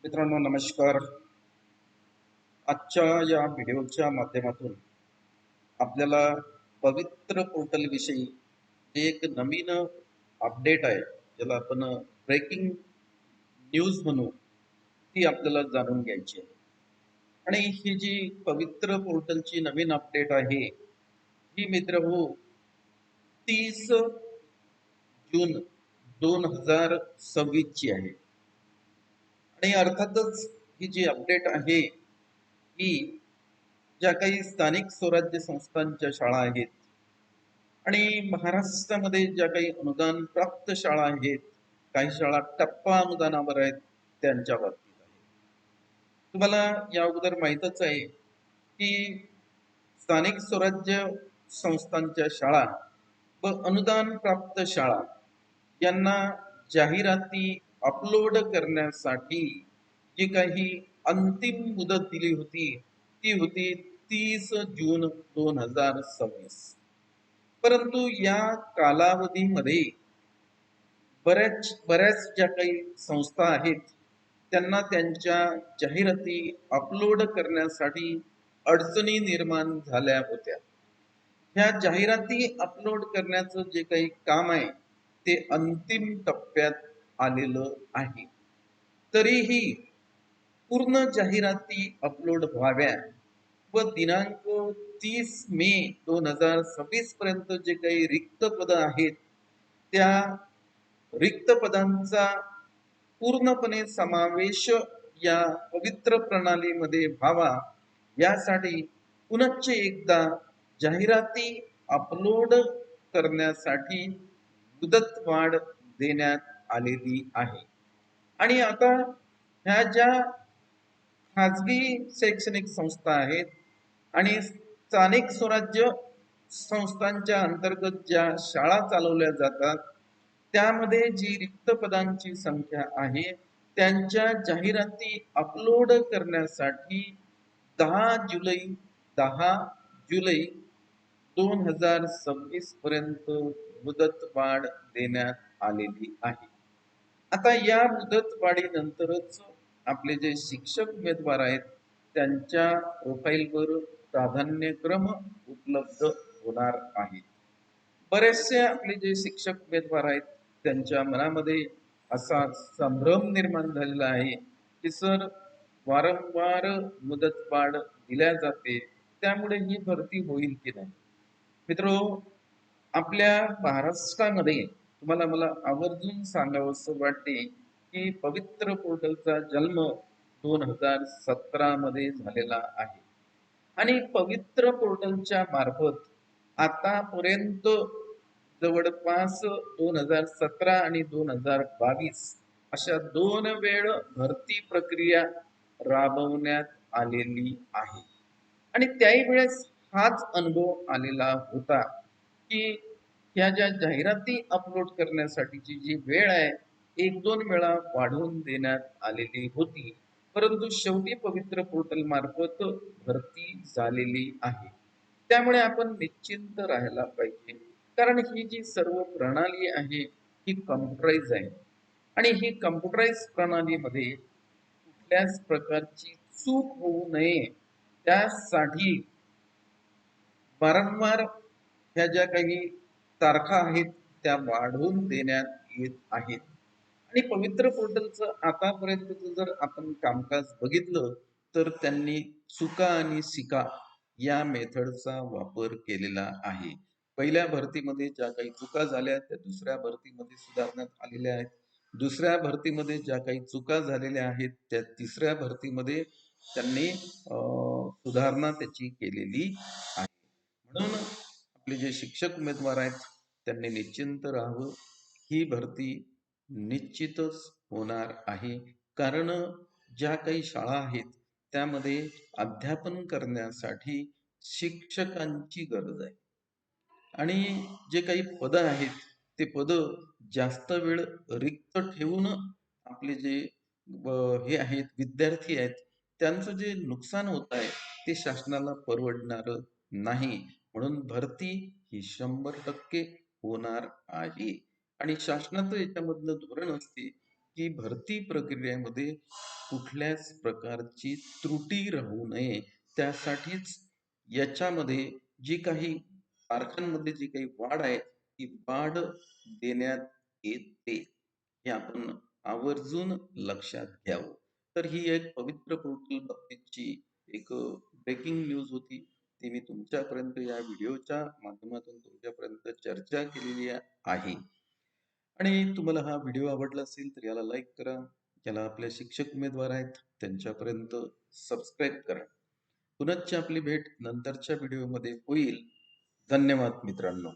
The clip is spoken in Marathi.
मित्रांनो नमस्कार. आजच्या या व्हिडिओच्या माध्यमातून आपल्याला पवित्र पोर्टल विषयी जे एक नवीन अपडेट आहे, ज्याला आपण ब्रेकिंग न्यूज म्हणू, ती आपल्याला जाणून घ्यायची आहे. आणि ही जी पवित्र पोर्टलची नवीन अपडेट आहे, ही मित्र हो 30 जून 2026 ची आहे. आणि अर्थातच ही जी अपडेट आहे ही ज्या काही स्थानिक स्वराज्य संस्थांच्या शाळा आहेत आणि महाराष्ट्रामध्ये ज्या काही अनुदान प्राप्त शाळा आहेत, काही शाळा टप्पा अनुदानावर आहेत, त्यांच्या बाबतीत आहे. तुम्हाला या अगोदर माहीतच आहे की स्थानिक स्वराज्य संस्थांच्या शाळा व अनुदान प्राप्त शाळा यांना जाहिराती अपलोड करण्यासाठी जी काही अंतिम मुदत दिली होती ती होती 30 जून 2026. परंतु या कालावधीमध्ये बऱ्याच ज्या काही संस्था आहेत त्यांना त्यांच्या जाहिराती अपलोड करण्यासाठी अडचणी निर्माण झाल्या होत्या. ह्या जाहिराती अपलोड करण्याचं जे काही काम आहे ते अंतिम टप्प्यात आलेलं आहे. तरीही पूर्ण जाहिराती अपलोड व्हाव्या व दिनांक 30 मे 2026 पर्यंत जे काही रिक्त पद आहेत त्या रिक्त पदांचा पूर्णपणे समावेश या पवित्र प्रणालीमध्ये व्हावा, यासाठी पुनश्च एकदा जाहिराती अपलोड करण्यासाठी मुदतवाढ देण्यात आलेली आहे. आणि आता ह्या ज्या खाजगी शैक्षणिक संस्था आहेत आणि स्थानिक स्वराज्य संस्थांच्या अंतर्गत ज्या शाळा चालवल्या जातात त्यामध्ये जी रिक्त पदांची संख्या आहे त्यांच्या जाहिराती अपलोड करण्यासाठी 10 जुलै पर्यंत मुदतवाढ देण्यात आलेली आहे. आता या मुदतवाढीनंतरच आपले जे शिक्षक उमेदवार आहेत त्यांच्या प्रोफाईलवर प्राधान्यक्रम उपलब्ध होणार आहे. बरेचसे आपले जे शिक्षक उमेदवार आहेत त्यांच्या मनामध्ये असा संभ्रम निर्माण झालेला आहे की सर, वारंवार मुदतवाढ दिल्या जाते, त्यामुळे ही भरती होईल की नाही. मित्रो, आपल्या महाराष्ट्रामध्ये तुम्हाला मला आवर्जून सांगावंसं वाटते की पवित्र पोर्टलचा जन्म 2017 मध्ये झालेला आहे आणि पवित्र पोर्टलच्या मार्फत आतापर्यंत जवळपास 2017 आणि 2022 अशा 2 वेळ भरती प्रक्रिया राबवण्यात आलेली आहे. आणि त्याही वेळेस हाच अनुभव आलेला होता की ह्या ज्या जाहिराती अपलोड करण्यासाठीची जी वेळ आहे 1-2 वेळा वाढवून देण्यात आलेली होती, परंतु शेवटी पवित्र पोर्टल मार्फत भरती झालेली आहे. त्यामुळे आपण निश्चिंत राहायला पाहिजे, कारण ही जी सर्व प्रणाली आहे ही कम्प्युटराइज आहे आणि ही कम्प्युटराइज प्रणालीमध्ये कुठल्याच प्रकारची चूक होऊ नये त्यासाठी वारंवार ह्या ज्या काही तारखा आहेत त्या वाढवून देण्यात येत आहेत. आणि पवित्र पोर्टलचं आतापर्यंतचं जर आपण कामकाज बघितलं तर त्यांनी चुका आणि सिका या मेथडचा वापर केलेला आहे. पहिल्या भरतीमध्ये ज्या काही चुका झाल्या त्या दुसऱ्या भरतीमध्ये सुधारण्यात आलेल्या आहेत. दुसऱ्या भरतीमध्ये ज्या काही चुका झालेल्या आहेत त्या तिसऱ्या भरतीमध्ये त्यांनी सुधारणा त्याची केलेली आहे. म्हणून आपले जे शिक्षक उमेदवार आहेत त्यांनी निश्चिंत राहावं. ही भरती निश्चितच होणार आहे, कारण ज्या काही शाळा आहेत त्यामध्ये अध्यापन करण्यासाठी शिक्षकांची गरज आहे आणि जे काही पद आहेत ते पद जास्त वेळ रिक्त ठेवून आपले जे हे आहेत विद्यार्थी आहेत त्यांचं जे नुकसान होत आहे ते शासनाला परवडणार नाही. म्हणून भरती ही 100% होणार आहे आणि शासनाचं याच्यामधलं धोरण असते की भरती प्रक्रियेमध्ये कुठल्याच प्रकारची त्रुटी राहू नये, त्यासाठीच याच्यामध्ये जी काही तारखांमध्ये जी काही वाढ आहे, ती वाढ देण्यात येते. हे आपण आवर्जून लक्षात घ्यावं. तर ही एक पवित्र पोर्टल बाबतीतची एक ब्रेकिंग न्यूज होती. ती मी तुमच्यापर्यंत या व्हिडिओच्या माध्यमातून तुमच्यापर्यंत चर्चा केलेली आहे. आणि तुम्हाला हा व्हिडिओ आवडला असेल तर याला लाईक करा. याला आपले शिक्षक उमेदवार आहेत त्यांच्यापर्यंत सबस्क्राईब करा. पुनश्च आपली भेट नंतरच्या व्हिडिओमध्ये होईल. धन्यवाद मित्रांनो.